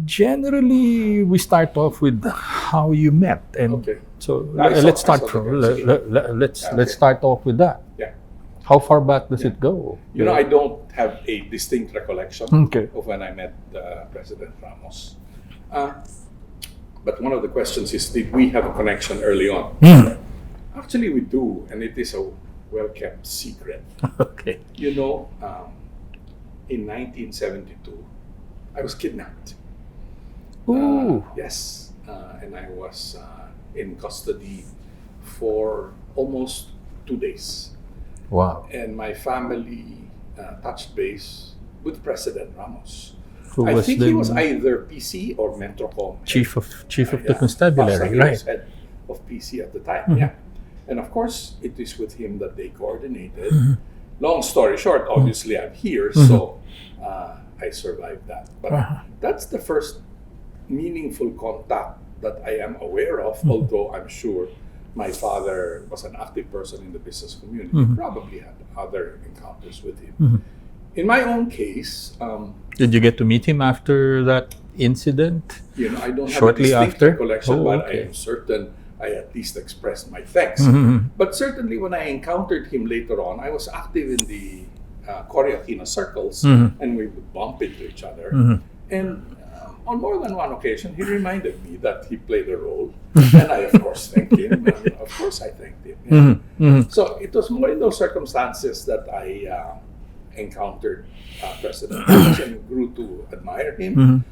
Generally, we start off with how you met, and Okay. so I let's saw start the from resume. let's start off with that. Yeah. How far back does it go? You know, I don't have a distinct recollection Okay. of when I met President Ramos. But one of the questions is, did we have a connection early on? Actually, we do, and it is a well-kept secret. Okay. You know, in 1972, I was kidnapped. Ooh. Yes, and I was in custody for almost 2 days. Wow. And my family touched base with President Ramos. Who I was think the he was either PC or Metrocom. chief of the Yeah. constabulary, He right? was head of PC at the time, yeah. And of course, it is with him that they coordinated. Long story short, obviously I'm here, so I survived that. But that's the first meaningful contact that I am aware of, although I'm sure my father was an active person in the business community. Probably had other encounters with him. In my own case, Did you get to meet him after that incident? you know, I don't Shortly have a distinct after? recollection, Oh, but okay. I am certain I at least expressed my thanks. But certainly when I encountered him later on, I was active in the Cory circles, and we would bump into each other. And on more than one occasion, he reminded me that he played a role, and I, of course, thanked him. And of course, I thanked him. Yeah. So it was more in those circumstances that I encountered President Ramos and grew to admire him.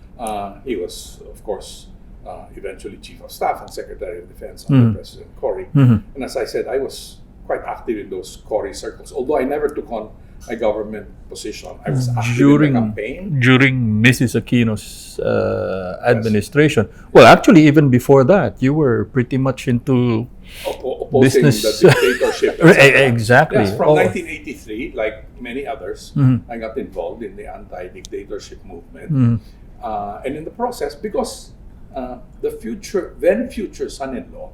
He was, of course, eventually Chief of Staff and Secretary of Defense under President Cory. And as I said, I was quite active in those Cory circles, although I never took on a government position. I was active in the campaign. During Mrs. Aquino's administration. Well, actually, even before that, you were pretty much into Opposing business. the dictatorship. etc. Exactly. Yes, from Oh. 1983, like many others, I got involved in the anti-dictatorship movement. And in the process, because the then future son-in-law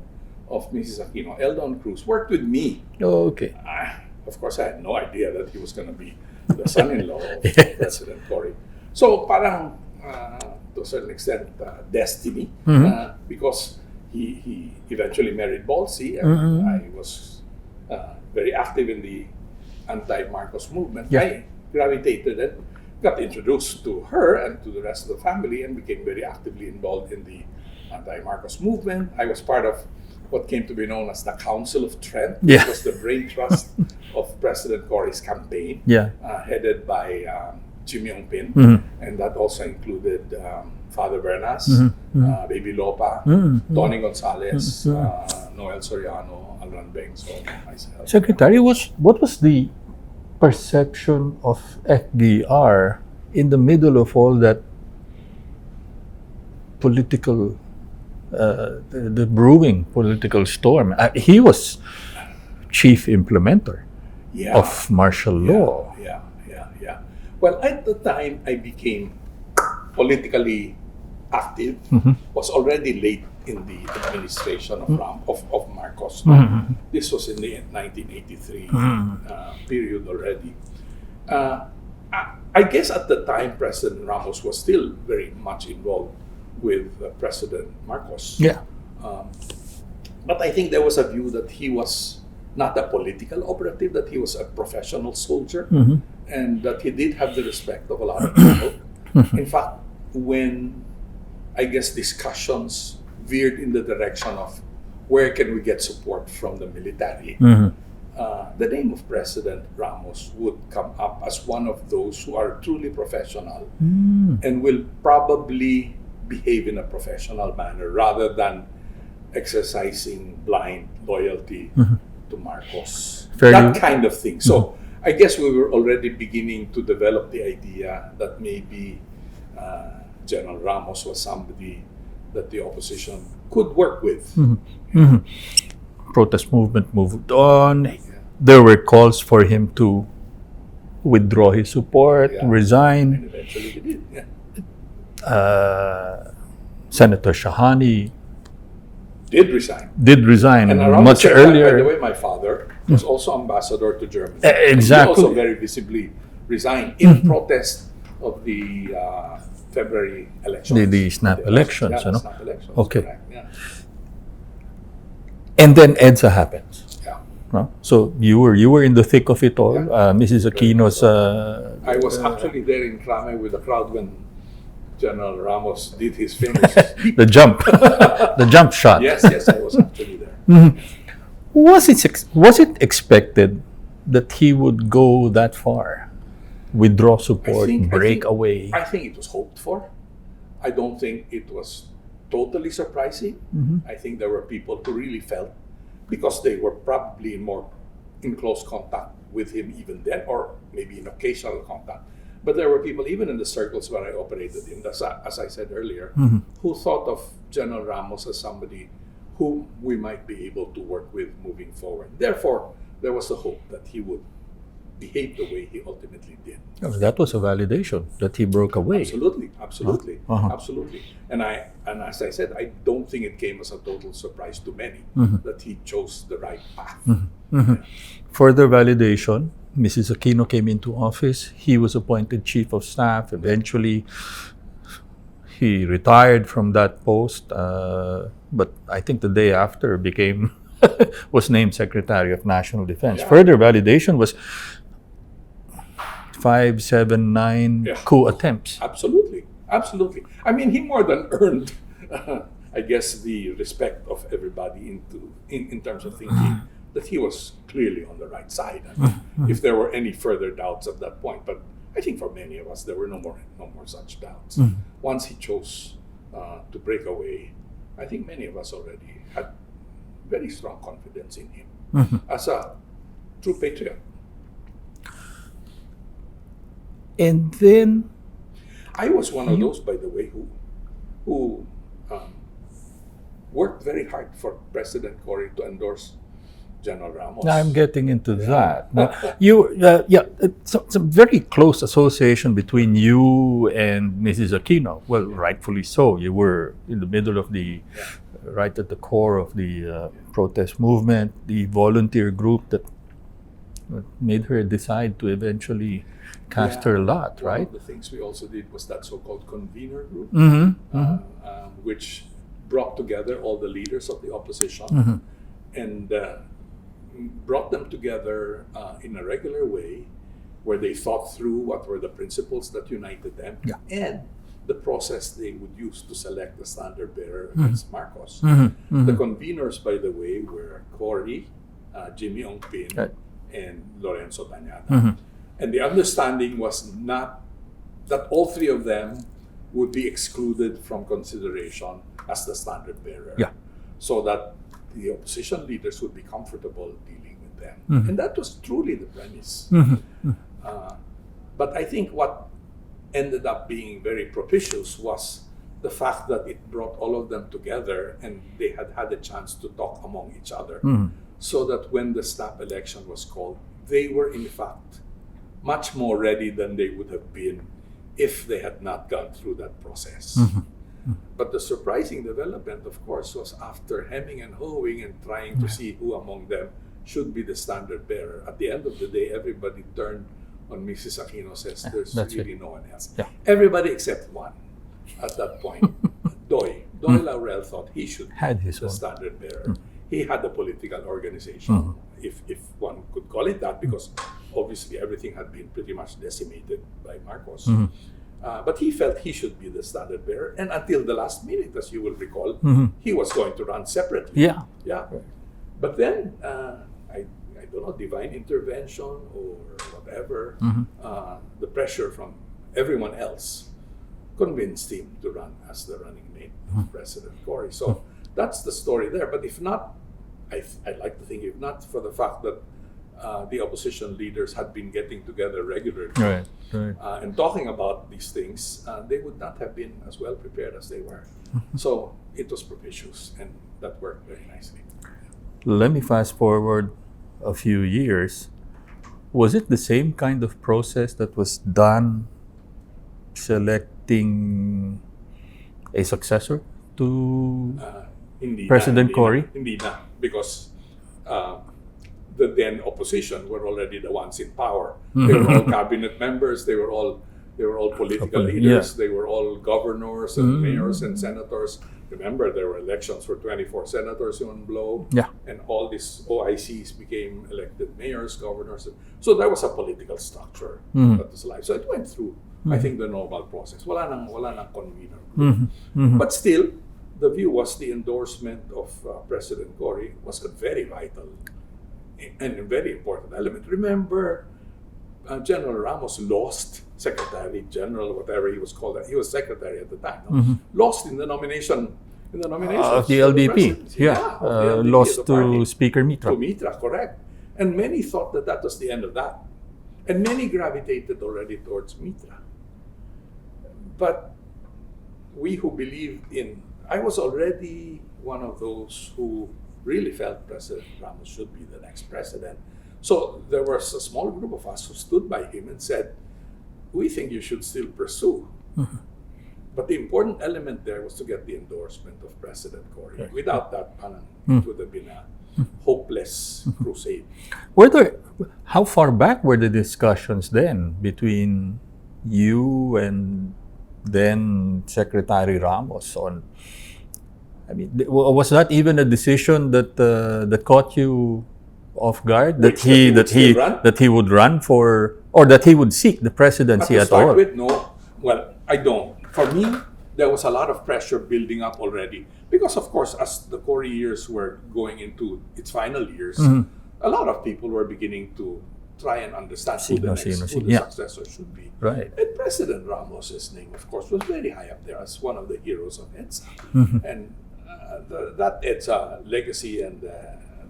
of Mrs. Aquino, Eldon Cruz, worked with me. Oh, okay. Of course, I had no idea that he was going to be the son-in-law of Yes. President Cory. So parang, to a certain extent, destiny, because he eventually married Balsi, and I was very active in the anti-Marcos movement. Yeah. I gravitated and got introduced to her and to the rest of the family and became very actively involved in the anti-Marcos movement. I was part of what came to be known as the Council of Trent, which Yeah. was the brain trust of President Cory's campaign, Yeah. headed by Jim Yong Pin, and that also included Father Bernas, Baby Lopa, Tony Gonzalez, Noel Soriano, Alran Bengs, so myself. Secretary, what was the perception of FVR in the middle of all that political, the brewing political storm? He was chief implementer Yeah. of martial law. Yeah. Well, at the time I became politically active, was already late in the administration of Marcos. This was in the 1983 period already. I guess at the time President Ramos was still very much involved with President Marcos. Yeah. But I think there was a view that he was not a political operative, that he was a professional soldier, and that he did have the respect of a lot of people. In fact, when I guess discussions veered in the direction of where can we get support from the military, the name of President Ramos would come up as one of those who are truly professional and will probably behave in a professional manner rather than exercising blind loyalty to Marcos. That kind of thing. So I guess we were already beginning to develop the idea that maybe General Ramos was somebody that the opposition could work with. Protest movement moved on. There were calls for him to withdraw his support, And resign. eventually he did. Senator Shahani Did resign. did resign And around much the same time, earlier. by the way, my father was also ambassador to Germany. Exactly. He also very visibly resigned in protest of the February elections. The snap elections, Yeah, you know? snap elections. Okay. Correct, yeah. And then EDSA happens. Yeah. No? So you were in the thick of it all. Yeah. Mrs. Aquino's. I was actually there in Crame with the crowd when General Ramos did his famous the jump, the jump shot. Yes, I was actually there. Was it expected that he would go that far, withdraw support, break away? I think it was hoped for. I don't think it was totally surprising. I think there were people who really felt, because they were probably in close contact with him even then, or maybe in occasional contact. But there were people, even in the circles where I operated in, as I said earlier, who thought of General Ramos as somebody whom we might be able to work with moving forward. Therefore, there was a hope that he would behave the way he ultimately did. Oh, that was a validation that he broke away. Absolutely. Uh-huh. Absolutely. And as I said, I don't think it came as a total surprise to many that he chose the right path. Yeah. Further validation, Mrs. Aquino came into office. He was appointed chief of staff. Eventually, he retired from that post. But I think the day after was named Secretary of National Defense. Yeah. Further validation was 5, 7, 9 coup attempts. Absolutely. I mean, he more than earned, I guess, the respect of everybody in terms of thinking that he was clearly on the right side. I mean, if there were any further doubts at that point, but I think for many of us there were no more such doubts. Once he chose to break away, I think many of us already had very strong confidence in him as a true patriot. And then I was one of those, by the way, who worked very hard for President Cory to endorse General Ramos. I'm getting into that. Now, it's a very close association between you and Mrs. Aquino. Well, rightfully so. You were in the middle of right at the core of the protest movement, the volunteer group that made her decide to eventually cast her lot, right? One of the things we also did was that so-called convenor group, which brought together all the leaders of the opposition and brought them together in a regular way, where they thought through what were the principles that united them and the process they would use to select the standard bearer against Marcos. The conveners, by the way, were Cory, Jimmy Ongpin, and Lorenzo Tañada. And the understanding was not that all three of them would be excluded from consideration as the standard bearer, so that the opposition leaders would be comfortable dealing with them. And that was truly the premise. But I think what ended up being very propitious was the fact that it brought all of them together and they had a chance to talk among each other, so that when the snap election was called, they were in fact much more ready than they would have been if they had not gone through that process. But the surprising development, of course, was after hemming and hawing and trying to see who among them should be the standard bearer. At the end of the day, everybody turned on Mrs. Aquino, says there's really no one else. Everybody except one at that point. Doy Laurel thought he should be the standard bearer. He had a political organization, if one could call it that, because obviously everything had been pretty much decimated by Marcos. But he felt he should be the standard bearer, and until the last minute, as you will recall, he was going to run separately. But then, I don't know, divine intervention or whatever, the pressure from everyone else convinced him to run as the running mate of President Cory. So that's the story there. But if not, I'd like to think, if not for the fact that the opposition leaders had been getting together regularly and talking about these things, they would not have been as well prepared as they were. So it was propitious, and that worked very nicely. Let me fast forward a few years. Was it the same kind of process that was done selecting a successor to President Cory? Indeed not, because the then opposition were already the ones in power. They were all cabinet members. They were all They were all political Poli- leaders. yeah. They were all governors and mayors and senators. Remember, there were elections for 24 senators in one blow. Yeah. And all these OICs became elected mayors, governors. So there was a political structure that was alive. So it went through, I think, the normal process. Wala nang convenor group. But still, the view was the endorsement of President Cory was a very vital and a very important element. Remember, General Ramos lost Secretary General, whatever he was called. He was secretary at the time. No? Lost in the nomination. Of the LDP, lost to Speaker Mitra. To Mitra, correct. And many thought that that was the end of that. And many gravitated already towards Mitra. But we who believed in, I was already one of those who really felt President Ramos should be the next president. So there was a small group of us who stood by him and said, we think you should still pursue. But the important element there was to get the endorsement of President Cory. Right. Without that, it would have been a hopeless crusade. How far back were the discussions then between you and then Secretary Ramos on? I mean, was that even a decision that caught you off guard? That he would run for, or that he would seek the presidency But to at all? start with, no. Well, I don't. For me, there was a lot of pressure building up already. Because, of course, as the Cory years were going into its final years, a lot of people were beginning to try and understand who the successor should be. Right. And President Ramos's name, of course, was very high up there as one of the heroes of EDSA. And that EDSA legacy and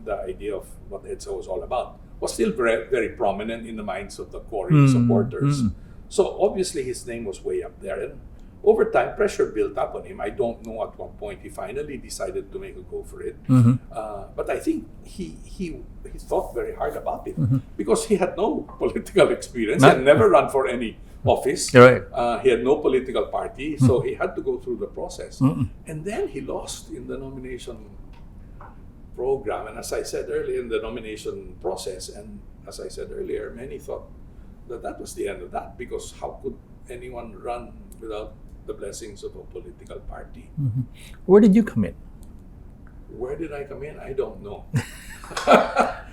the idea of what EDSA was all about was still very, very prominent in the minds of the Cory supporters. So obviously his name was way up there. And over time, pressure built up on him. I don't know at what point he finally decided to make a go for it. But I think he thought very hard about it because he had no political experience. He had never run for any office. Right. He had no political party, so he had to go through the process. And then he lost in the nomination program. And as I said earlier, in the nomination process, and as I said earlier, many thought that was the end of that, because how could anyone run without the blessings of a political party? Where did you come in? Where did I come in? I don't know.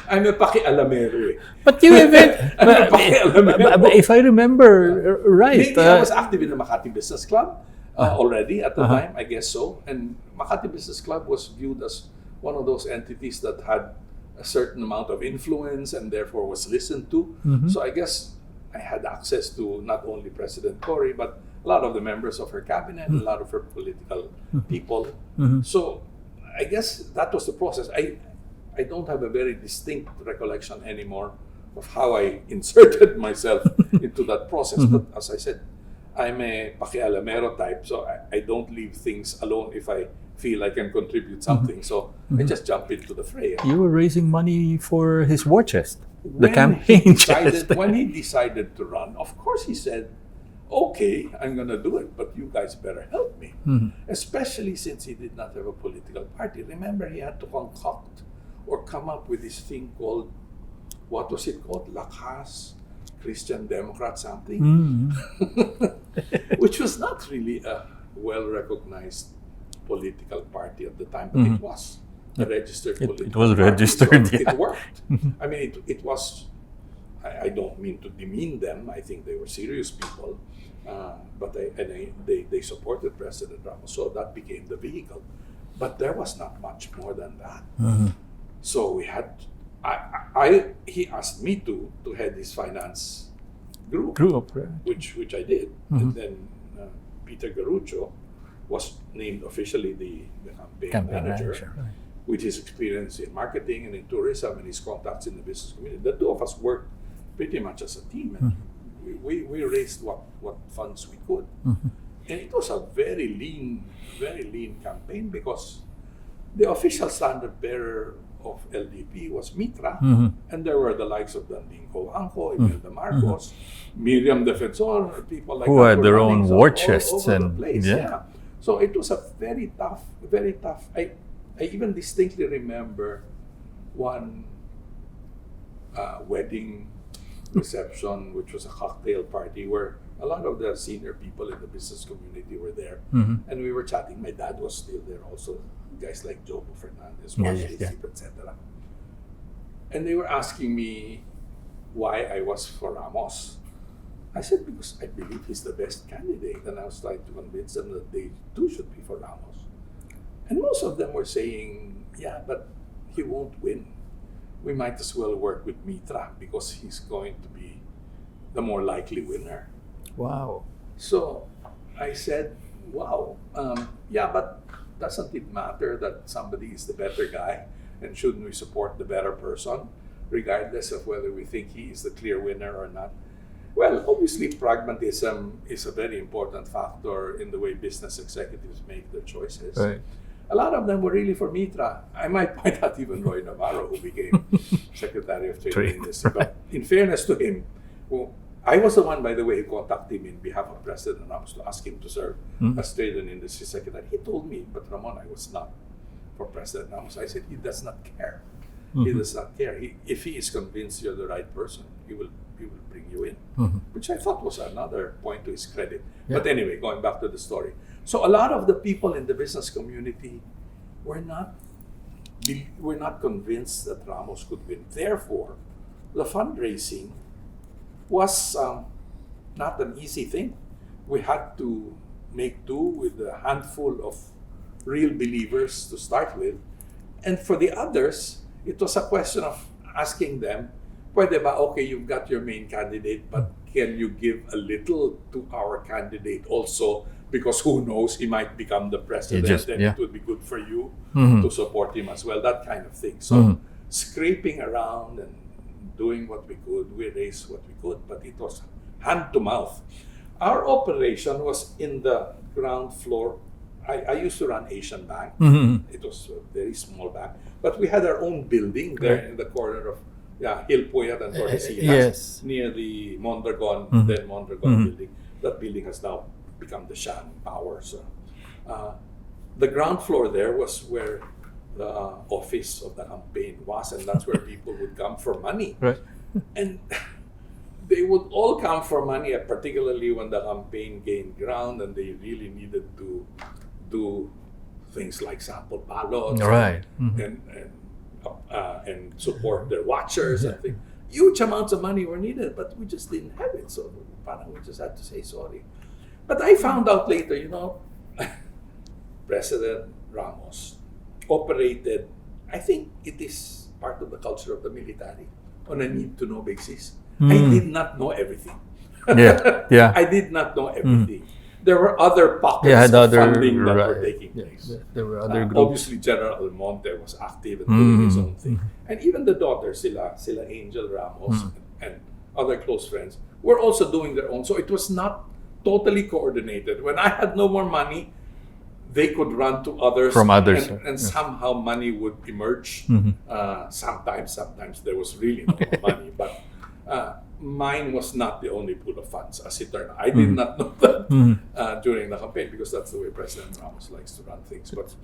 I'm a pakialamero. But you even, but if I remember right, maybe I was active in the Makati Business Club already at the time, I guess so. And Makati Business Club was viewed as one of those entities that had a certain amount of influence and therefore was listened to. So I guess I had access to not only President Cory, but a lot of the members of her cabinet, a lot of her political people. So I guess that was the process. I don't have a very distinct recollection anymore of how I inserted myself into that process. But as I said, I'm a pakialamero type, so I don't leave things alone if I feel I can contribute something. So I just jump into the fray. You were raising money for his war chest, the campaign chest. When he decided to run, of course he said, okay, I'm going to do it, but you guys better help me. Especially since he did not have a political party. Remember, he had to concoct or come up with this thing called, what was it called? Lakas, Christian Democrat something. Which was not really a well-recognized political party at the time, but it was a registered political party. It was registered, so it worked. I mean, it was, I don't mean to demean them. I think they were serious people. But they supported President Ramos, so that became the vehicle. But there was not much more than that. So we had, he asked me to head his finance group, Right. which I did. And then Peter Garucho was named officially the campaign manager. Right. With his experience in marketing and in tourism and his contacts in the business community. The two of us worked pretty much as a team, and we raised what funds we could. And it was a very lean campaign because the official standard bearer of LDP was Mitra, and there were the likes of Danding Coanco, Imelda Marcos, Miriam Defensor, people like who that had their were own running war all chests over and the place. So it was a very tough. I even distinctly remember one wedding reception, which was a cocktail party where A lot of the senior people in the business community were there, Mm-hmm. and we were chatting. My dad was still there also. Guys like Joe Fernandez, etc. And they were asking me why I was for Ramos. I said, because I believe he's the best candidate, and I was trying to convince them that they too should be for Ramos. And most of them were saying, yeah, but he won't win. We might as well work with Mitra because he's going to be the more likely winner. Wow. So I said, wow, yeah, but doesn't it matter that somebody is the better guy? And shouldn't we support the better person, regardless of whether we think he is the clear winner or not? Well, obviously, pragmatism is a very important factor in the way business executives make their choices. Right. A lot of them were really for Mitra. I might point out even Roy Navarro, who became Secretary of Trade and Industry. But in fairness to him, well, I was the one, by the way, who contacted him in behalf of President Ramos to ask him to serve as Trade and Industry Secretary. He told me, but Ramon, I was not for President Ramos. I said, he does not care. He does not care. If he is convinced you're the right person, he will bring you in, which I thought was another point to his credit. Yeah. But anyway, going back to the story. So a lot of the people in the business community were not convinced that Ramos could win. Therefore, the fundraising was not an easy thing. We had to make do with a handful of real believers to start with. And for the others, it was a question of asking them, pwede ba, okay, you've got your main candidate, but can you give a little to our candidate also? Because who knows, he might become the president, and it would be good for you to support him as well, that kind of thing. So scraping around and doing what we could, we raised what we could, but it was hand to mouth. Our operation was in the ground floor. I used to run Asian Bank. It was a very small bank, but we had our own building there in the corner of Hilpuyat and Tordesillas, near the Mondragon, then Mondragon building. That building has now become the Shan Power. So, the ground floor there was where the office of the campaign was, and that's where people would come for money. Right. And they would all come for money, particularly when the campaign gained ground and they really needed to do things like sample ballots, right, and support their watchers and things. Huge amounts of money were needed, but we just didn't have it. So we just had to say sorry. But I found out later, President Ramos operated, I think it is part of the culture of the military, on a need-to-know basis. I did not know everything. I did not know everything. There were other pockets of funding that were taking place. There were other groups. Obviously, General Almonte was active and doing his own thing. And even the daughters, sila Angel Ramos and other close friends, were also doing their own. So it was not totally coordinated. When I had no more money, they could run to others. From others. And somehow money would emerge. Sometimes there was really no more money. But mine was not the only pool of funds, as it turned out. I did not know that during the campaign, because that's the way President Ramos likes to run things. But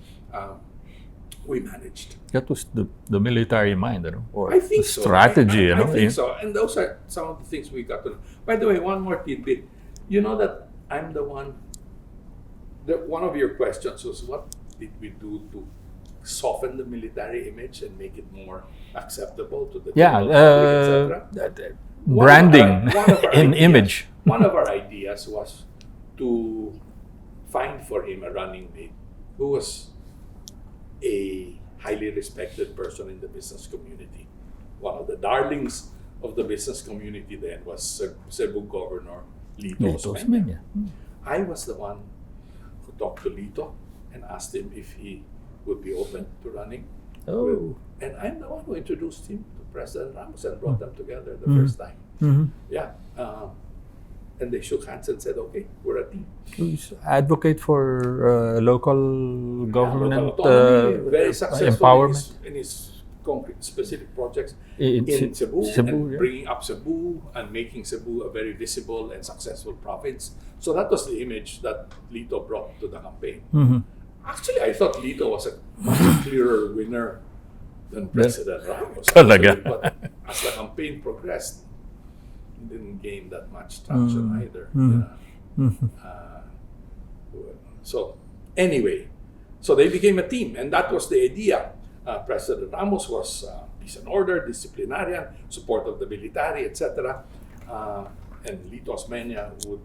we managed. That was the military mind, or I think so. strategy. I think so. And those are some of the things we got to know. By the way, one more tidbit. You know that I'm the one. One of your questions was, what did we do to soften the military image and make it more acceptable to the public, etc.? Branding and image. One of our ideas was to find for him a running mate who was a highly respected person in the business community. One of the darlings of the business community then was Cebu Governor Lito Osmeña. I was the one who talked to Lito and asked him if he would be open to running. And I'm the one who introduced him to President Ramos and brought them together the first time. And they shook hands and said, okay, we're a team. Advocate for local government autonomy, very successful empowerment in his concrete specific projects in Cebu, and bringing up Cebu and making Cebu a very visible and successful province. So that was the image that Lito brought to the campaign. Actually, I thought Lito was a much clearer winner than President Ramos. But as the campaign progressed, didn't gain that much traction either. So anyway, so they became a team, and that was the idea. President Ramos was peace and order, disciplinarian, support of the military, etc. And Lito Osmeña would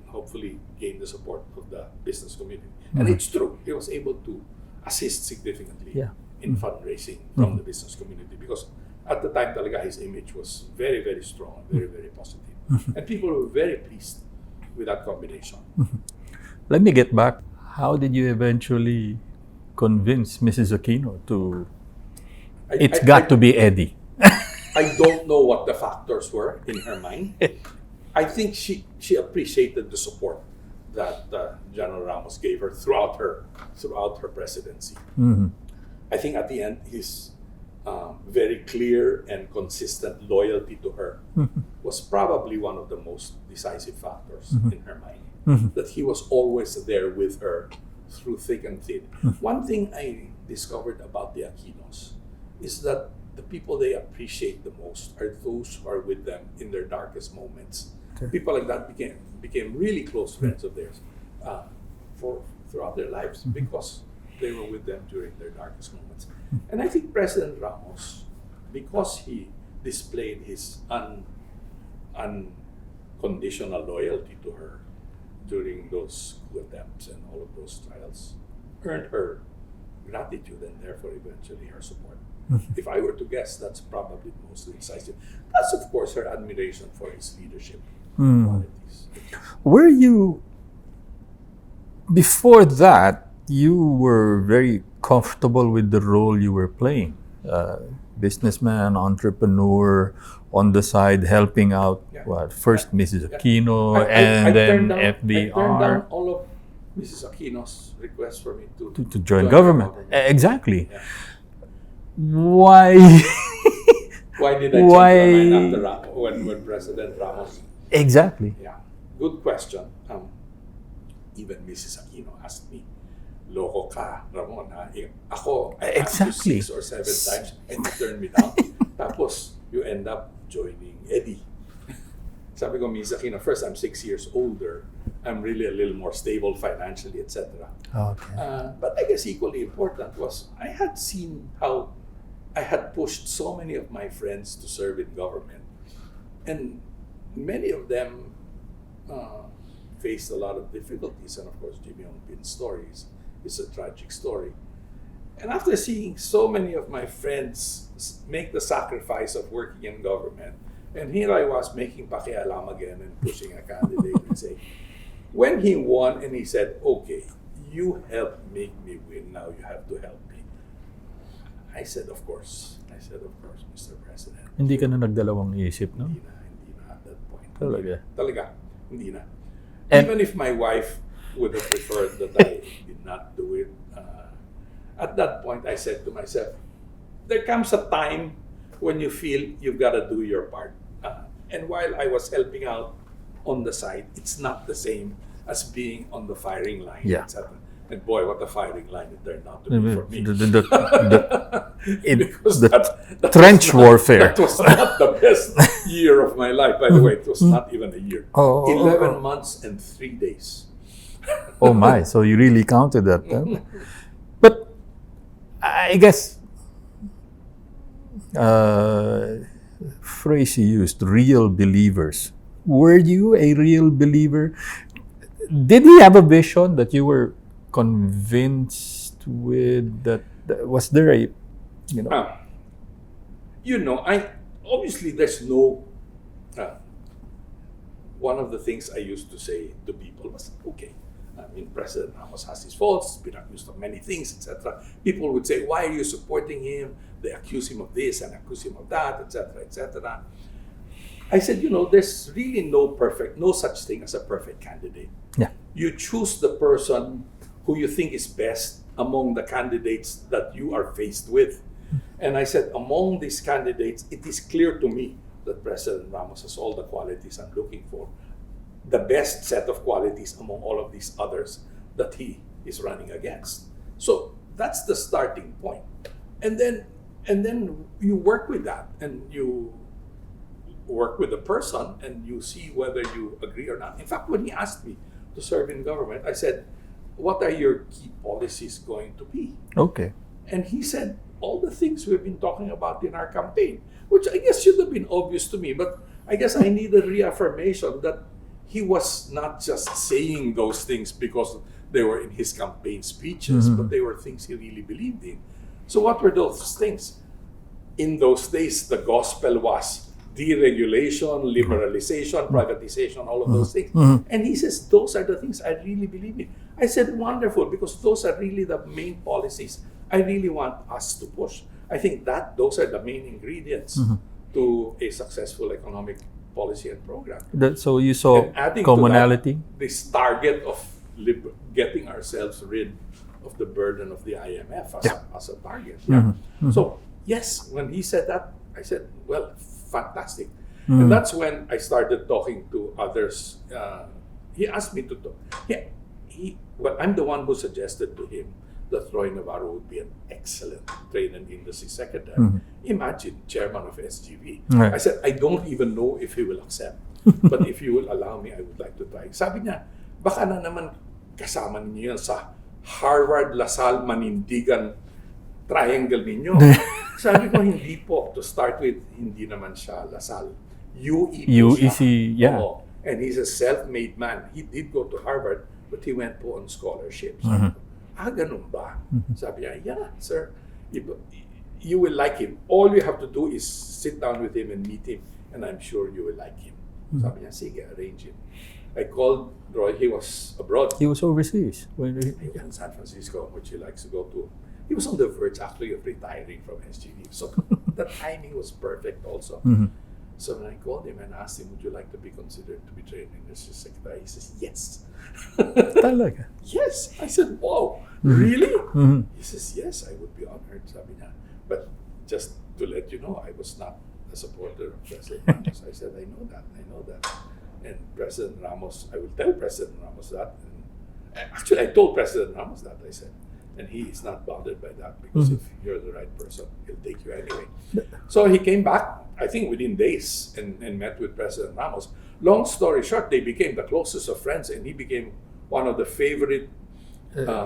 hopefully gain the support of the business community. And it's true, he was able to assist significantly in fundraising from the business community, because at the time talaga his image was very, very strong, very, very positive. And people were very pleased with that combination. Let me get back. How did you eventually convince Mrs. Aquino to, it's got to be Eddie? I don't know what the factors were in her mind. I think she appreciated the support that General Ramos gave her throughout her presidency. I think at the end, his very clear and consistent loyalty to her was probably one of the most decisive factors in her mind. That he was always there with her through thick and thin. One thing I discovered about the Aquinos is that the people they appreciate the most are those who are with them in their darkest moments. People like that became really close friends of theirs throughout their lives, because they were with them during their darkest moments. And I think President Ramos, because he displayed his unconditional loyalty to her during those coup attempts and all of those trials, earned her gratitude and therefore eventually her support. If I were to guess, that's probably the most decisive. Plus, of course, her admiration for his leadership qualities. Were you, before that, you were very comfortable with the role you were playing? Businessman, entrepreneur, on the side, helping out, first Mrs. Aquino, and then FVR. I turned down all of Mrs. Aquino's requests for me to join government. Exactly. Yeah. Why? Why did I change my mind after Ramos, when President Ramos? Exactly. Yeah, good question. Even Mrs. Aquino asked me, "Loko ka, Ramon, ha? Ako, I asked you 6 or 7 times and you turned me down. Tapos, you end up joining Eddie." Sabi ko, Mrs. Aquino, first, I'm 6 years older. I'm really a little more stable financially, etc. Okay. But I guess equally important was I had seen how I had pushed so many of my friends to serve in government. And many of them faced a lot of difficulties. And of course, Jimmy Ongpin's story is a tragic story. And after seeing so many of my friends make the sacrifice of working in government, and here I was making pakialam again and pushing a candidate and saying, when he won and he said, "Okay, you helped make me win, now you have to help me." I said, of course, Mr. President. Hindi ka na nagdalawang isip, no? Hindi na at that point. Talaga? Hindi na. And even if my wife would have preferred that I did not do it, at that point I said to myself, there comes a time when you feel you've got to do your part. And while I was helping out on the side, it's not the same as being on the firing line, etc. And boy, what a firing line it turned out to be for me. The trench warfare. That was not the best year of my life. By the way, it was not even a year. 11 months and 3 days. Oh my, so you really counted that. Huh? But I guess, phrase you used, real believers. Were you a real believer? Did he have a vision that you were convinced with? That was there a, I obviously there's no. One of the things I used to say to people was, okay, President Ramos has his faults, been accused of many things, etc. People would say, why are you supporting him? They accuse him of this and accuse him of that, etc., etc. I said, there's really no such thing as a perfect candidate. Yeah. You choose the person who you think is best among the candidates that you are faced with. And I said, among these candidates, it is clear to me that President Ramos has all the qualities I'm looking for. The best set of qualities among all of these others that he is running against. So that's the starting point. And then you work with that, and work with the person and you see whether you agree or not. In fact, when he asked me to serve in government, I said, what are your key policies going to be? Okay. And he said, all the things we've been talking about in our campaign, which I guess should have been obvious to me, but I guess I needed reaffirmation that he was not just saying those things because they were in his campaign speeches, but they were things he really believed in. So what were those things? In those days, the gospel was deregulation, liberalization, privatization, all of those things. And he says, those are the things I really believe in. I said, wonderful, because those are really the main policies I really want us to push. I think that those are the main ingredients to a successful economic policy and program. So you saw And adding commonality? to that, this target of getting ourselves rid of the burden of the IMF as a target. So, yes, when he said that, I said, well, fantastic. And that's when I started talking to others. He asked me to talk. Well, I'm the one who suggested to him that Roy Navarro would be an excellent trade and industry secretary. Imagine, chairman of SGV. Right. I said, I don't even know if he will accept. But if you will allow me, I would like to try. Sabi niya, baka na naman kasama ninyo yan sa Harvard, LaSalle, Manindigan triangle ninyo. Sabi ko, hindi po. To start with, hindi naman siya LaSalle. UE po UEC, siya. yeah. Oo. And he's a self-made man. He did go to Harvard, but he went po on scholarships. Ganun ba? Sabi niya, yeah, sir. You will like him. All you have to do is sit down with him and meet him, and I'm sure you will like him. Sabi niya, sige, arrange it. I called Roy. He was abroad. He was overseas. In San Francisco, which he likes to go to. He was on the verge, actually, of retiring from SGV. So the timing was perfect also. So when I called him and asked him, would you like to be considered to be trade and industry secretary? He says, yes. Talaga? Yes. I said, wow, really? He says, yes, I would be honored. Sabi niya. But just to let you know, I was not a supporter of President Ramos. I said, I know that. And President Ramos, I will tell President Ramos that. And actually, I told President Ramos that, I said. And he is not bothered by that because if you're the right person, he'll take you anyway. So he came back, I think within days, and met with President Ramos. Long story short, they became the closest of friends, and he became one of the favorite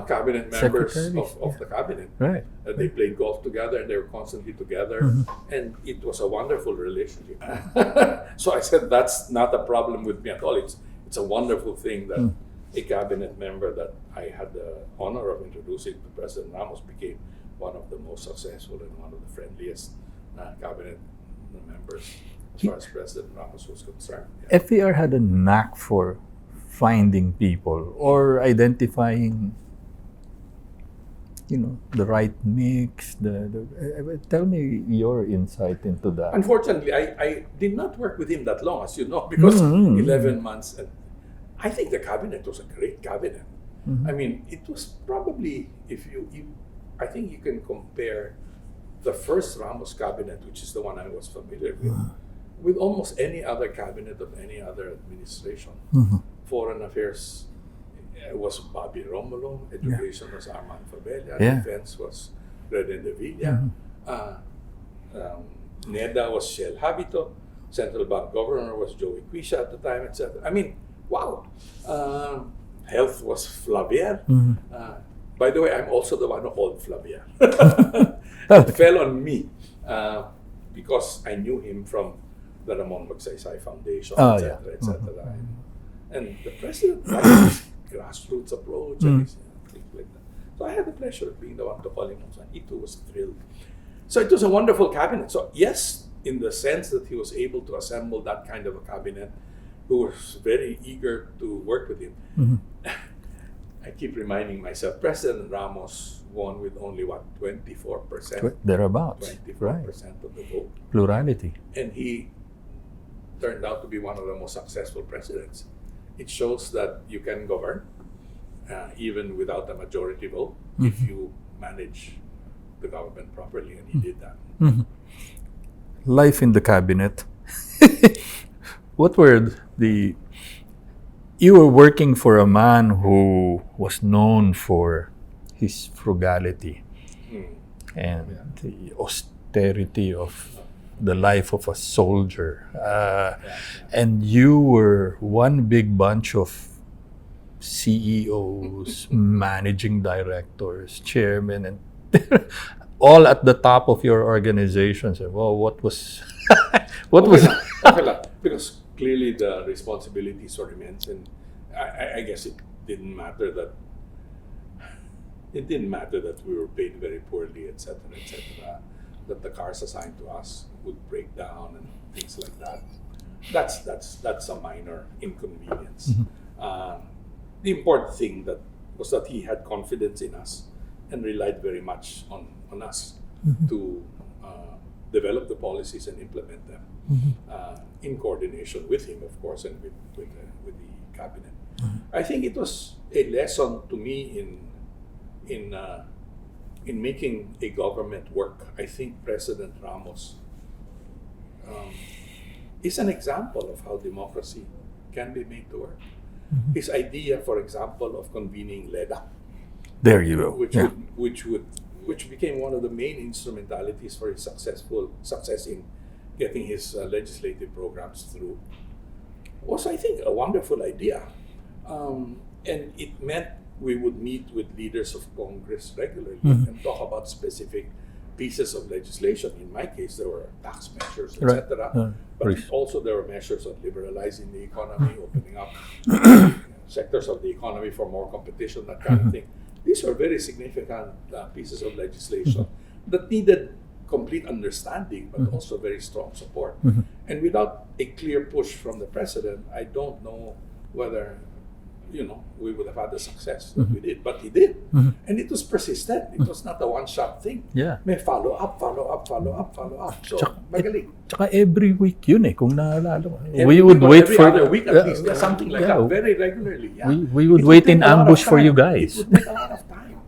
cabinet members of the cabinet. Right. They played golf together, and they were constantly together, and it was a wonderful relationship. So I said, that's not a problem with me at all. It's a wonderful thing that a cabinet member that I had the honor of introducing to President Ramos became one of the most successful and one of the friendliest cabinet members as far as President Ramos was concerned. Yeah. FVR had a knack for finding people or identifying, the right mix. Tell me your insight into that. Unfortunately, I did not work with him that long, as you know, because 11 months. And I think the cabinet was a great cabinet. I mean, it was probably, I think you can compare the first Ramos cabinet, which is the one I was familiar with almost any other cabinet of any other administration. Foreign affairs was Bobby Romulo, education was Armand Fabella, defense was Reden de Villa, NEDA was Shell Habito, central bank governor was Joey Quisha at the time, etc. I mean, wow. Health was Flavier. By the way, I'm also the one who called Flavier. It fell on me because I knew him from the Ramon Magsaysay Foundation, etc. And the president liked his grassroots approach and things like that. So I had the pleasure of being the one to call him, and he too was thrilled. So it was a wonderful cabinet. So yes, in the sense that he was able to assemble that kind of a cabinet who was very eager to work with him. I keep reminding myself, President Ramos won with only 24%? Thereabouts. 24% of the vote. Plurality. And he turned out to be one of the most successful presidents. It shows that you can govern even without a majority vote if you manage the government properly, and he did that. Life in the cabinet. What were you were working for a man who was known for his frugality and the austerity of the life of a soldier. And you were one big bunch of CEOs, managing directors, chairmen, and all at the top of your organization. So, well, what was because clearly the responsibilities were immense, and I guess it didn't matter that we were paid very poorly, etc., etc. That the cars assigned to us would break down and things like that. That's a minor inconvenience. The important thing was that he had confidence in us and relied very much on us to develop the policies and implement them in coordination with him, of course, and with the cabinet. I think it was a lesson to me in making a government work. I think President Ramos is an example of how democracy can be made to work. His idea, for example, of convening LEDA, there you go, which became one of the main instrumentalities for his success in getting his legislative programs through, was, I think, a wonderful idea. And it meant we would meet with leaders of Congress regularly and talk about specific pieces of legislation. In my case, there were tax measures, etc. But also there were measures of liberalizing the economy, opening up sectors of the economy for more competition, that kind of thing. These were very significant pieces of legislation that needed complete understanding, but also very strong support. And without a clear push from the president, I don't know whether we would have had the success that we did, but he did. And it was persistent. It was not a one-shot thing. May follow up. So, magaling. Tsaka every week yun kung naalala mo. We would wait for every other week at least. Something like that, very regularly. We would wait in ambush for you guys. It would take a lot of time.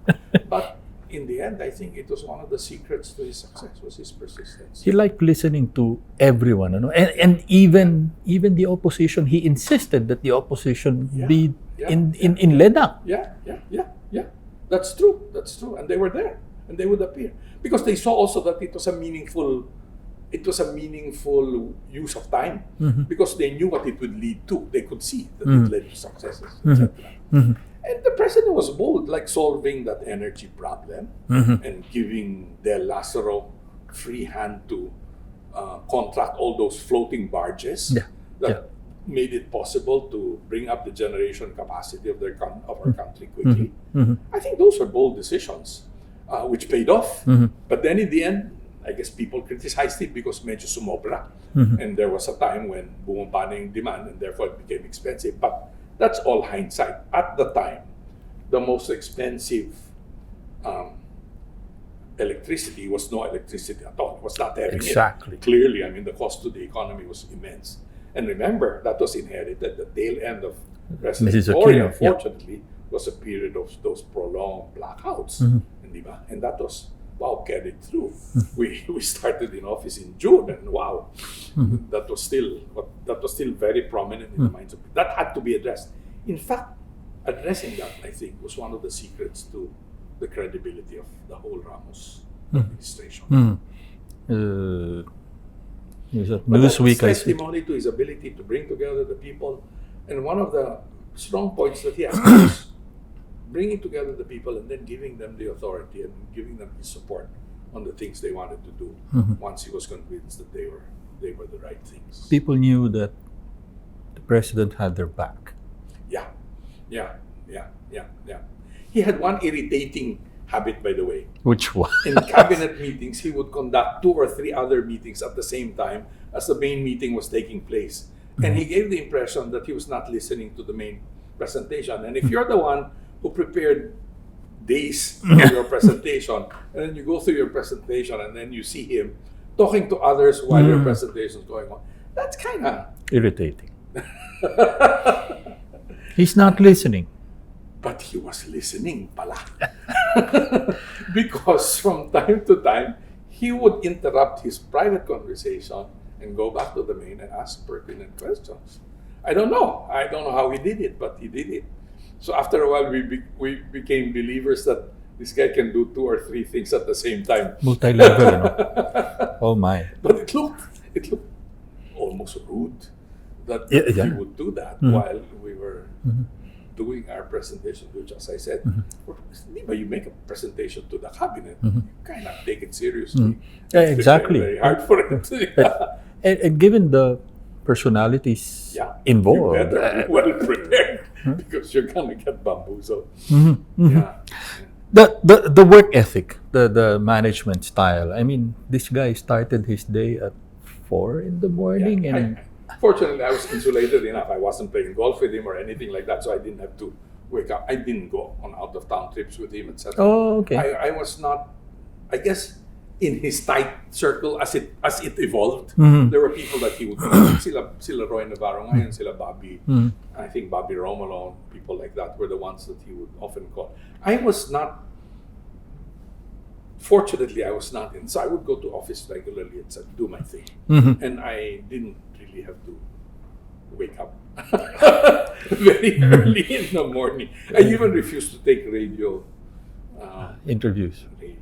But in the end, I think it was one of the secrets to his success was his persistence. He liked listening to everyone, and even the opposition. He insisted that the opposition be in LEDA. Yeah. That's true. And they were there, and they would appear because they saw also that it was a meaningful use of time because they knew what it would lead to. They could see that it led to successes, etc. And the president was bold, like solving that energy problem and giving Del Lazaro free hand to contract all those floating barges that made it possible to bring up the generation capacity of our country quickly. I think those were bold decisions, which paid off. But then in the end, I guess people criticized it because medyo sumobra. And there was a time when bumaba na yung demand and therefore it became expensive. But that's all hindsight. At the time, the most expensive electricity was no electricity at all. It was not having it. Clearly, I mean, the cost to the economy was immense. And remember, that was inherited. The tail end of President Cory, unfortunately, was a period of those prolonged blackouts. And that was, carried through. We started in office in June, and that was still very prominent in the minds of people. That had to be addressed. In fact, addressing that, I think, was one of the secrets to the credibility of the whole Ramos administration. Newsweek, testimony to his ability to bring together the people, and one of the strong points that he has was bringing together the people and then giving them the authority and giving them his support on the things they wanted to do once he was convinced that they were the right things. People knew that the president had their back. Yeah. He had one irritating habit, by the way. Which one? In cabinet meetings, he would conduct 2 or 3 other meetings at the same time as the main meeting was taking place. And he gave the impression that he was not listening to the main presentation. And if you're the one who prepared days for your presentation, and then you go through your presentation and then you see him talking to others while your presentation is going on, that's kind of irritating. He's not listening. But he was listening pala. Because from time to time, he would interrupt his private conversation and go back to the main and ask pertinent questions. I don't know how he did it, but he did it. So after a while, we became believers that this guy can do 2 or 3 things at the same time. Multi-level, you know. Oh my. But it looked almost rude that Yeah. he would do that while we were doing our presentation, which, as I said, you make a presentation to the cabinet, you cannot take it seriously. Yeah, It's exactly. very hard for it. And given the personalities You involved, better be well prepared because you're gonna get bamboozled. Mm-hmm. Yeah. the work ethic, the management style. I mean, this guy started his day at 4 in the morning, and Fortunately, I was insulated enough. I wasn't playing golf with him or anything like that, so I didn't have to wake up. I didn't go on out-of-town trips with him, etc. oh, okay. I was not, I guess, in his tight circle as it evolved. There were people that he would sila Roy Navarro ngayon, sila Bobby, I think Bobby Romolo, people like that were the ones that he would often call. I was not, fortunately, I was not in, so I would go to office regularly and do my thing. And I didn't really have to wake up very early in the morning. I even refused to take radio Interviews. very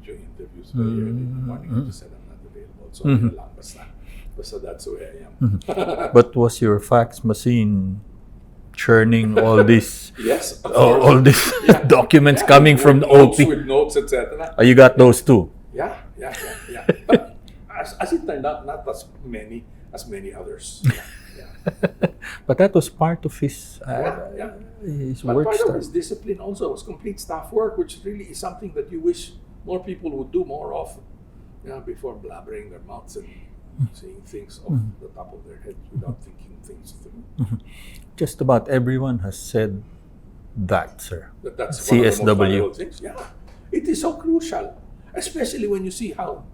early in the morning. I just said I'm not available. So yun lang, basta that's where I am. But was your fax machine churning all these Yes, of all course. these Yeah. documents Yeah, coming with from the notes, OP? with notes, etc. Oh, you got those too. Yeah. But as it turned out, not as many others. Yeah. But that was part of his Yeah. his But work part of style. his discipline also was complete staff work, which really is something that you wish more people would do more often. Before blabbering their mouths and saying things off the top of their heads without thinking things through. Just about everyone has said that, sir. That's one of the most CSW. valuable things. Yeah, it is so crucial, especially when you see how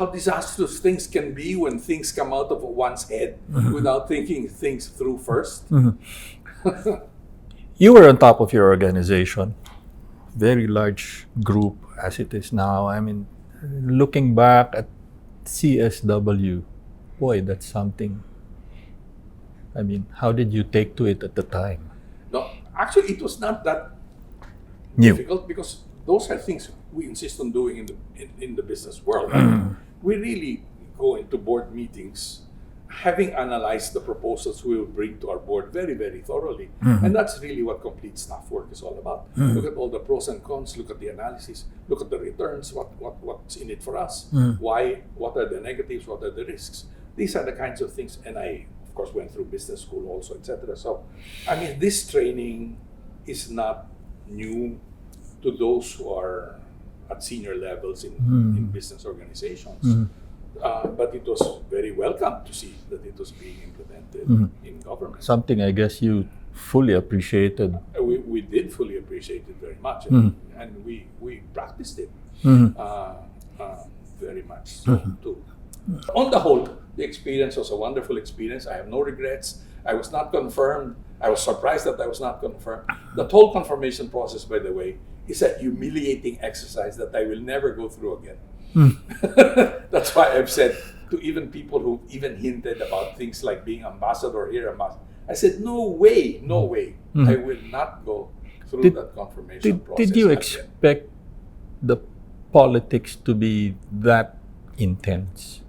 disastrous things can be when things come out of one's head without thinking things through first. You were on top of your organization, very large group as it is now. I mean, looking back at CSW, boy, that's something. I mean, how did you take to it at the time? No, actually, it was not that New. difficult because those are things we insist on doing in the business world. We really go into board meetings having analyzed the proposals we will bring to our board very, very thoroughly. And that's really what complete staff work is all about. Look at all the pros and cons, look at the analysis, look at the returns, what's in it for us, why, what are the negatives, what are the risks. These are the kinds of things, and I, of course, went through business school also, etc. So, I mean, this training is not new to those who are at senior levels in business organizations. But it was very welcome to see that it was being implemented in government. Something I guess you fully appreciated. We did fully appreciate it very much, and we practiced it very much so too. On the whole, the experience was a wonderful experience. I have no regrets. I was not confirmed. I was surprised that I was not confirmed. The whole confirmation process, by the way, is a humiliating exercise that I will never go through again. That's why I've said to even people who even hinted about things like being ambassador here, I said, no way, I will not go through that confirmation process. Did you again. expect the politics to be that intense?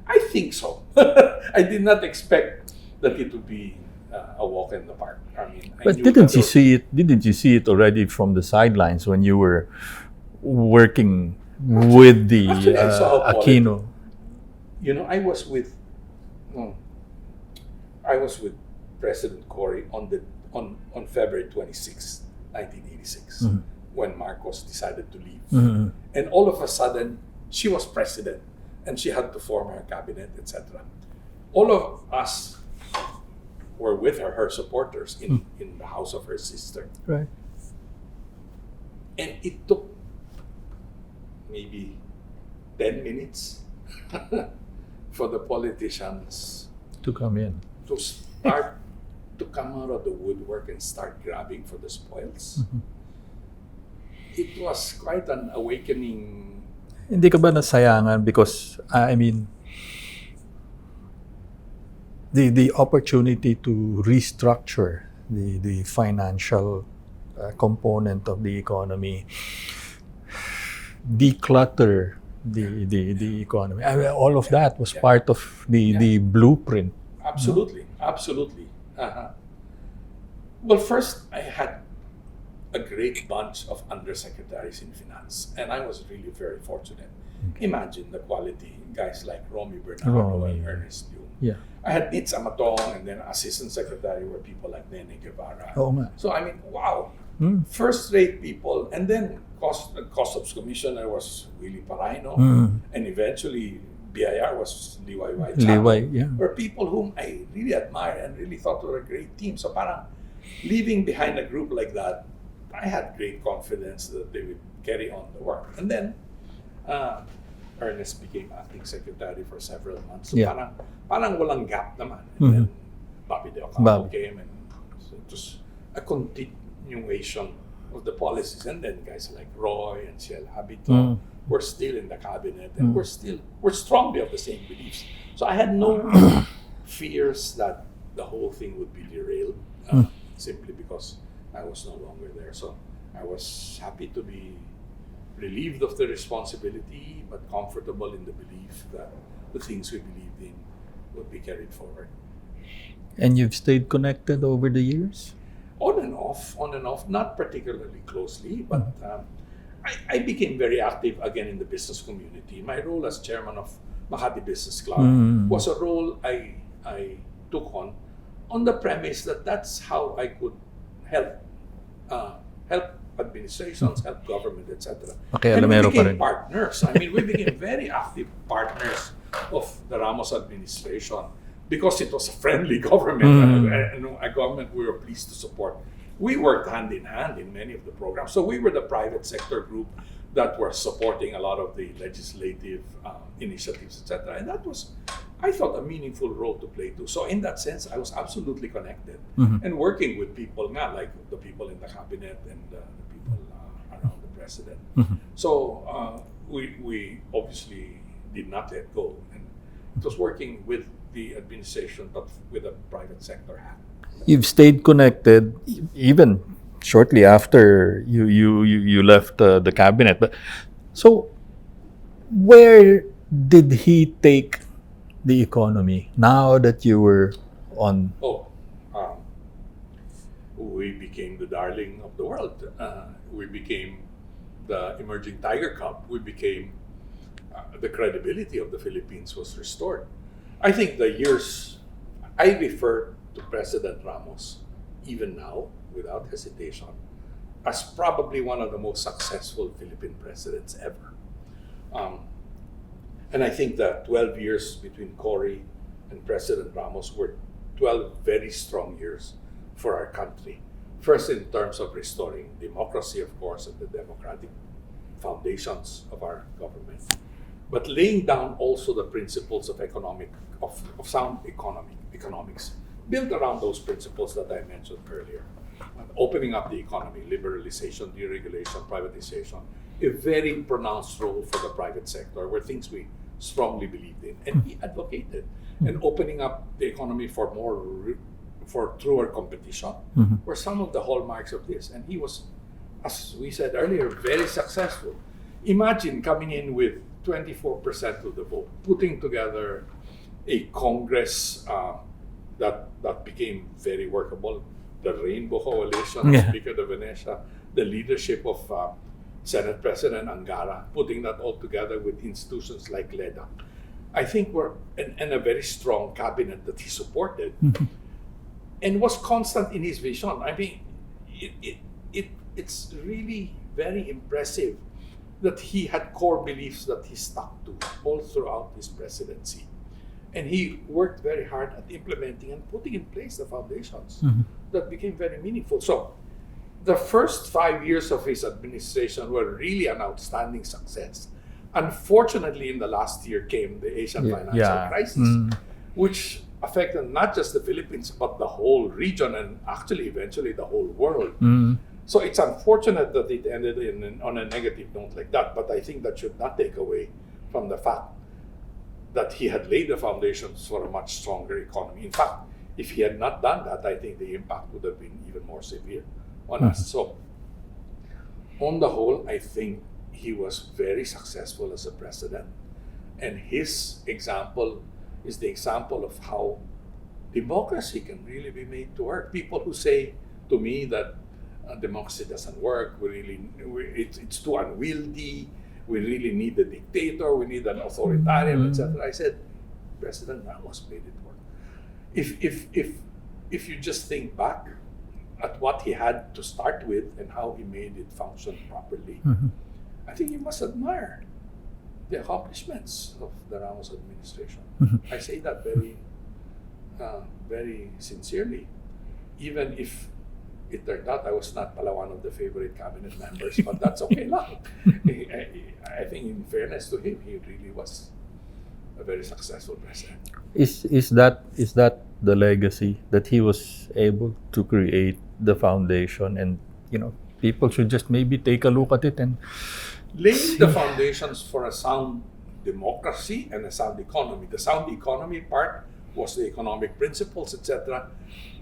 I think so. I did not expect that it would be a walk in the park. I mean, I But knew didn't that you see it? Didn't you see it already from the sidelines when you were working with the Actually, I saw Aquino? You know, I was with President Cory on February 26, 1986, when Marcos decided to leave, and all of a sudden she was president, and she had to form her cabinet, etc. All of us were with her supporters in the house of her sister, Right. and it took maybe 10 minutes for the politicians To come in. to start to come out of the woodwork and start grabbing for the spoils. It was quite an awakening. Hindi ka ba nasayangan because I mean the opportunity to restructure the financial component of the economy, declutter the economy. I mean, all of that was part of the blueprint. Absolutely, absolutely. Well, first, I had a great bunch of undersecretaries in finance, and I was really very fortunate. Imagine the quality, guys like Romy Bernardo and Ernest Liu. Yeah. I had Nitz Amatong, and then assistant secretary were people like Nene Guevara. Oo nga. So I mean, wow, first-rate people, and then customs commissioner was Willie Paraino, and eventually BIR was Liwai Liwai, yeah. were people whom I really admire and really thought were a great team. So parang leaving behind a group like that, I had great confidence that they would carry on the work. And then Ernest became acting secretary for several months. So parang walang gap naman. And then Bobby De Ocampo came, and so it was a continuation of the policies. And then guys like Roy and Ciel Habito were still in the cabinet, and we're strongly of the same beliefs. So I had no fears that the whole thing would be derailed simply because I was no longer there. So I was happy to be relieved of the responsibility, but comfortable in the belief that the things we believed in would be carried forward. And you've stayed connected over the years? On and off, not particularly closely, but I became very active again in the business community. My role as chairman of Makati Business Club was a role I took on the premise that that's how I could help administrations, help government, etc. Okay, and we became partners. I mean, we became very active partners of the Ramos administration because it was a friendly government and a government we were pleased to support. We worked hand in hand in many of the programs. So we were the private sector group that were supporting a lot of the legislative initiatives, etc. And that was, I thought, a meaningful role to play too. So in that sense, I was absolutely connected and working with people like the people in the cabinet and the people around the president. So we obviously did not let go. And it was working with the administration, but with a private sector hat. You've stayed connected even shortly after you left the cabinet. But so, where did he take the economy now that you were on? We became the darling of the world. We became the emerging tiger cub. We became the credibility of the Philippines was restored. I think the years I refer to President Ramos, even now, without hesitation, as probably one of the most successful Philippine presidents ever. And I think that 12 years between Cory and President Ramos were 12 very strong years for our country. First, in terms of restoring democracy, of course, and the democratic foundations of our government, but laying down also the principles of sound economics, built around those principles that I mentioned earlier. Opening up the economy, liberalization, deregulation, privatization, a very pronounced role for the private sector were things we strongly believed in. And he advocated. And opening up the economy for truer competition were some of the hallmarks of this. And he was, as we said earlier, very successful. Imagine coming in with 24% of the vote, putting together a Congress that became very workable. The Rainbow Coalition, Speaker de Venecia, the leadership of Senate President Angara, putting that all together with institutions like LEDA. I think and a very strong cabinet that he supported and was constant in his vision. I mean, it's really very impressive that he had core beliefs that he stuck to all throughout his presidency. And he worked very hard at implementing and putting in place the foundations that became very meaningful. So the first 5 years of his administration were really an outstanding success. Unfortunately, in the last year came the Asian financial crisis, which affected not just the Philippines, but the whole region and actually eventually the whole world. So it's unfortunate that it ended on a negative note like that, but I think that should not take away from the fact that he had laid the foundations for a much stronger economy. In fact, if he had not done that, I think the impact would have been even more severe on us. So on the whole, I think he was very successful as a president. And his example is the example of how democracy can really be made to work. People who say to me that democracy doesn't work, it's too unwieldy, we really need a dictator, we need an authoritarian, etc. I said, President Ramos made it work. If you just think back at what he had to start with and how he made it function properly, I think you must admire the accomplishments of the Ramos administration. I say that very sincerely, even if it turned out I was not pala one of the favorite cabinet members, but that's okay lang. I think in fairness to him, he really was a very successful president. Is that the legacy that he was able to create the foundation, and people should just maybe take a look at it and laying the foundations for a sound democracy and a sound economy. The sound economy part was the economic principles, etc.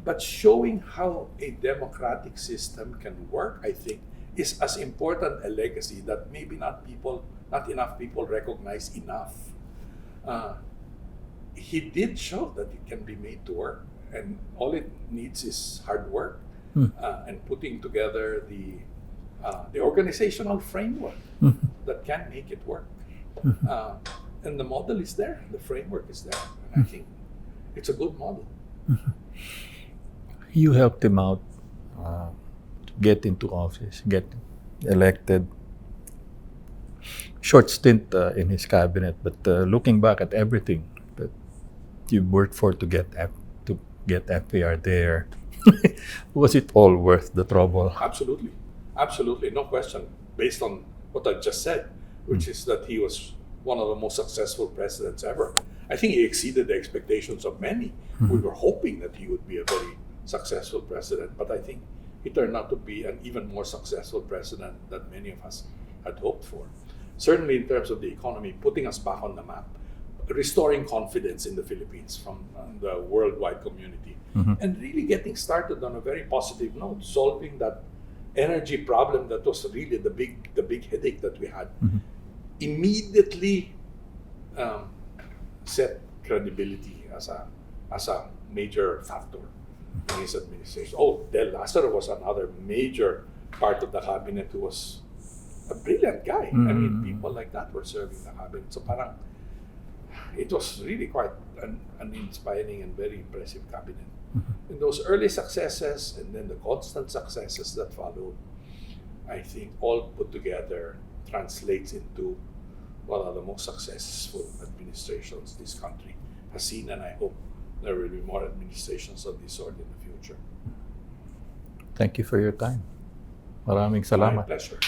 But showing how a democratic system can work, I think, is as important a legacy that maybe not enough people recognize enough. He did show that it can be made to work, and all it needs is hard work and putting together the organizational framework that can make it work. And the model is there, the framework is there, and I think it's a good model. You helped him out to get into office, get elected. Short stint in his cabinet, but looking back at everything that you worked for to get FVR there, was it all worth the trouble? Absolutely, no question. Based on what I just said, which is that he was one of the most successful presidents ever. I think he exceeded the expectations of many. We were hoping that he would be a very successful president, but I think he turned out to be an even more successful president than many of us had hoped for. Certainly in terms of the economy, putting us back on the map, restoring confidence in the Philippines from the worldwide community, and really getting started on a very positive note, solving that energy problem that was really the big headache that we had. Immediately set credibility as a major factor in his administration. Del Lazaro was another major part of the cabinet who was a brilliant guy. I mean, people like that were serving the cabinet. So parang, it was really quite an inspiring and very impressive cabinet. And those early successes and then the constant successes that followed, I think all put together translates into one of the most successful administrations this country has seen, and I hope there will be more administrations of this sort in the future. Thank you for your time. Maraming salamat. My pleasure.